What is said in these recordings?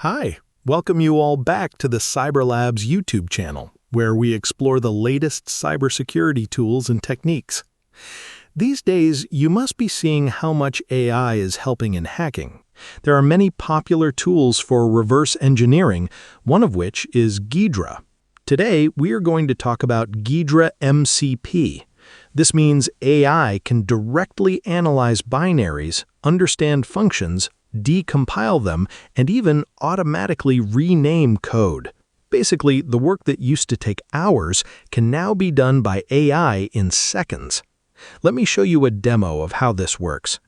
Hi, welcome you all back to the CyberLabs YouTube channel, where we explore the latest cybersecurity tools and techniques. These days, you must be seeing how much AI is helping in hacking. There are many popular tools for reverse engineering, one of which is Ghidra. Today, we are going to talk about GhidraMCP. This means AI can directly analyze binaries, understand functions, decompile them, and even automatically rename code. Basically, the work that used to take hours can now be done by AI in seconds. Let me show you a demo of how this works.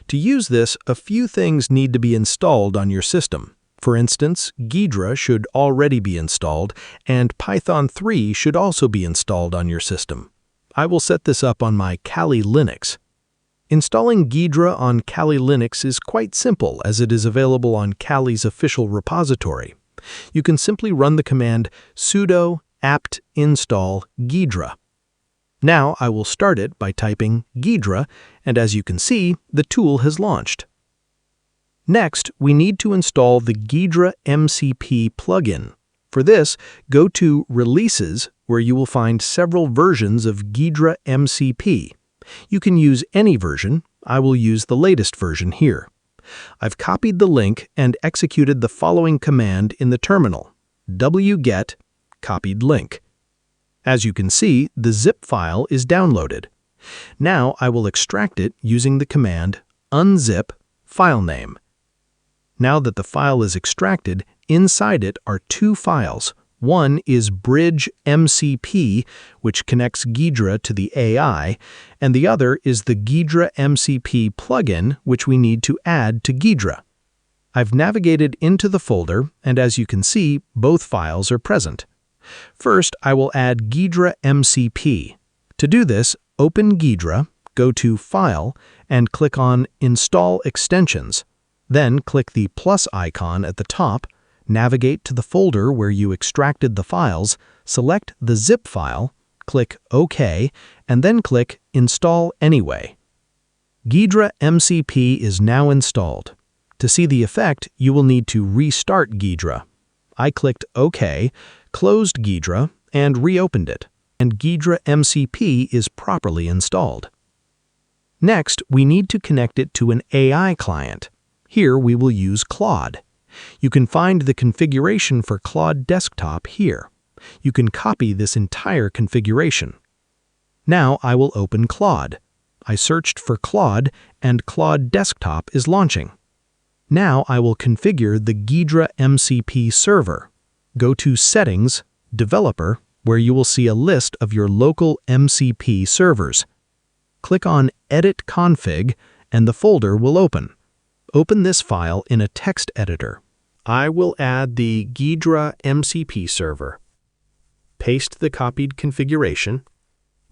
To use this, a few things need to be installed on your system. For instance, Ghidra should already be installed, and Python 3 should also be installed on your system. I will set this up on my Kali Linux. Installing Ghidra on Kali Linux is quite simple, as it is available on Kali's official repository. You can simply run the command sudo apt install Ghidra. Now I will start it by typing Ghidra, and as you can see, the tool has launched. Next, we need to install the GhidraMCP plugin. For this, go to Releases, where you will find several versions of GhidraMCP. You can use any version. I will use the latest version here. I've copied the link and executed the following command in the terminal: wget copied link. As you can see, the zip file is downloaded. Now I will extract it using the command unzip filename. Now that the file is extracted, inside it are two files. One is bridge.mcp, which connects Ghidra to the AI, and the other is the GhidraMCP plugin, which we need to add to Ghidra. I've navigated into the folder, and as you can see, both files are present. First, I will add GhidraMCP. To do this, open Ghidra, go to File, and click on Install Extensions. Then click the plus icon at the top, navigate to the folder where you extracted the files, select the zip file, click OK, and then click Install Anyway. GhidraMCP is now installed. To see the effect, you will need to restart Ghidra. I clicked OK, closed Ghidra, and reopened it, and GhidraMCP is properly installed. Next, we need to connect it to an AI client. Here we will use Claude. You can find the configuration for Claude Desktop here. You can copy this entire configuration. Now I will open Claude. I searched for Claude, and Claude Desktop is launching. Now I will configure the GhidraMCP server. Go to Settings, Developer, where you will see a list of your local MCP servers. Click on Edit Config, and the folder will open. Open this file in a text editor. I will add the GhidraMCP server. Paste the copied configuration.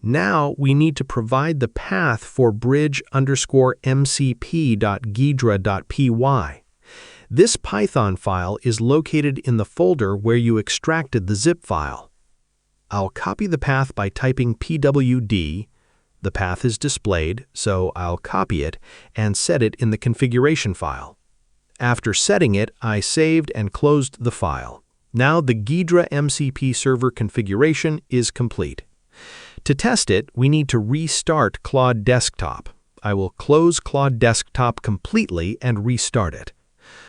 Now we need to provide the path for bridge_mcp.ghidra.py. This Python file is located in the folder where you extracted the zip file. I'll copy the path by typing pwd. The path is displayed, so I'll copy it and set it in the configuration file. After setting it, I saved and closed the file. Now the GhidraMCP server configuration is complete. To test it, we need to restart Claude Desktop. I will close Claude Desktop completely and restart it.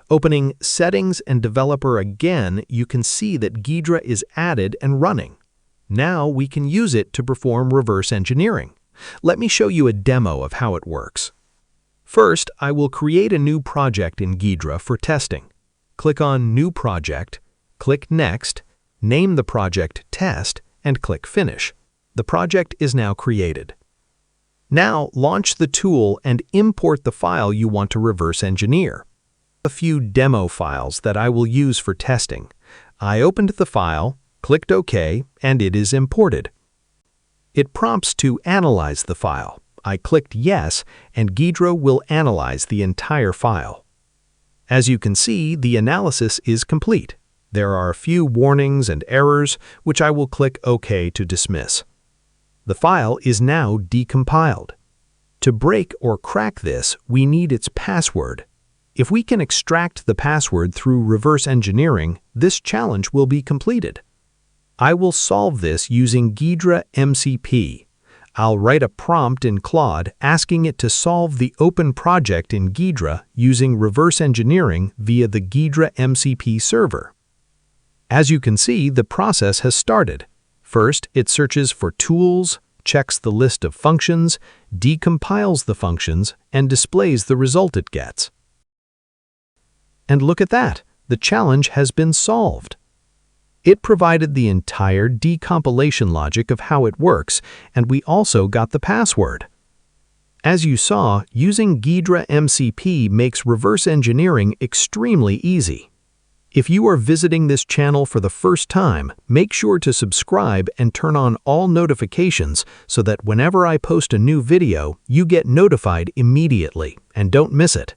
Opening Settings and Developer again, you can see that Ghidra is added and running. Now we can use it to perform reverse engineering. Let me show you a demo of how it works. First, I will create a new project in Ghidra for testing. Click on New Project, click Next, name the project Test, and click Finish. The project is now created. Now launch the tool and import the file you want to reverse engineer. A few demo files that I will use for testing. I opened the file, clicked OK, and it is imported. It prompts to analyze the file. I clicked Yes, and Ghidra will analyze the entire file. As you can see, the analysis is complete. There are a few warnings and errors, which I will click OK to dismiss. The file is now decompiled. To break or crack this, we need its password. If we can extract the password through reverse engineering, this challenge will be completed. I will solve this using GhidraMCP. I'll write a prompt in Claude asking it to solve the open project in Ghidra using reverse engineering via the GhidraMCP server. As you can see, the process has started. First, it searches for tools, checks the list of functions, decompiles the functions, and displays the result it gets. And look at that, the challenge has been solved. It provided the entire decompilation logic of how it works, and we also got the password. As you saw, using GhidraMCP makes reverse engineering extremely easy. If you are visiting this channel for the first time, make sure to subscribe and turn on all notifications so that whenever I post a new video, you get notified immediately, and don't miss it.